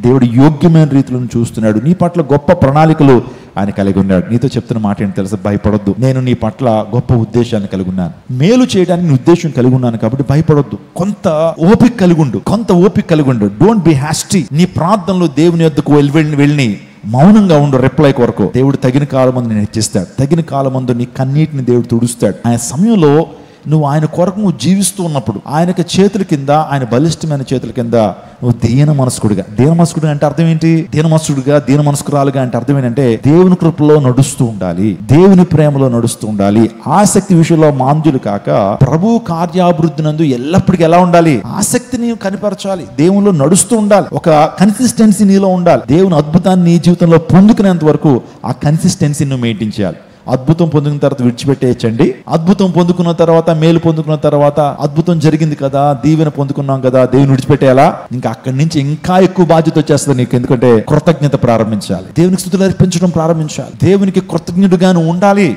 దేవుడు యోగ్యమైన రీతిలో చూస్తున్నాడు. నీ పట్ల గొప్ప ప్రణాళికలు ఆయన కలిగి ఉన్నాడు. నీతో చెప్తున్న మాట ఏంటి తెలుసా? భయపడొద్దు. నేను నీ పట్ల గొప్ప ఉద్దేశాన్ని కలిగి ఉన్నాను, మేలు చేయడానికి నీ ఉద్దేశం కలిగి ఉన్నాను కాబట్టి భయపడొద్దు. కొంత ఓపిక కలిగి ఉండు. Don't be Hastie. నీ ప్రార్థనలో దేవుని యొద్దకు వెళ్ళి మౌనంగా ఉండు. రిప్లై కొరకు దేవుడు తగిన కాలమందు నేను హెచ్చిస్తాడు. తగిన కాలమందు నీ కన్నీటిని దేవుడు తుడుస్తాడు. ఆయన సమయంలో నువ్వు ఆయన కొరకు నువ్వు జీవిస్తూ ఉన్నప్పుడు ఆయన చేతుల కింద, ఆయన బలిష్టమైన చేతుల కింద నువ్వు దీన మనస్కుడిగా అంటే అర్థం ఏంటి? దీన మనస్కురాలుగా అంటే అర్థం ఏంటంటే దేవుని కృపలో నడుస్తూ ఉండాలి, దేవుని ప్రేమలో నడుస్తూ ఉండాలి. ఆసక్తి విషయంలో మాంద్యులు కాక ప్రభు కార్యాభివృద్ధి నందు ఎల్లప్పటికీ ఎలా ఉండాలి? ఆసక్తిని కనిపరచాలి, దేవునిలో నడుస్తూ ఉండాలి, ఒక కన్సిస్టెన్సీ నీలో ఉండాలి. దేవుని అద్భుతాన్ని నీ జీవితంలో పొందుకునేంత వరకు ఆ కన్సిస్టెన్సీని నువ్వు మెయింటైన్ చేయాలి. అద్భుతం పొందుకున్న తర్వాత విడిచిపెట్టేయచ్చండి. అద్భుతం పొందుకున్న తర్వాత, మేలు పొందుకున్న తర్వాత, అద్భుతం జరిగింది కదా, దీవెన పొందుకున్నాం కదా, దేవుని విడిచిపెట్టేయాలా? ఇంకా అక్కడి నుంచి ఇంకా ఎక్కువ బాధ్యత వచ్చేస్తుంది నీకు. ఎందుకంటే కృతజ్ఞత ప్రారంభించాలి, దేవునికి స్తుతులు అర్పించడం ప్రారంభించాలి, దేవునికి కృతజ్ఞుడుగాను ఉండాలి.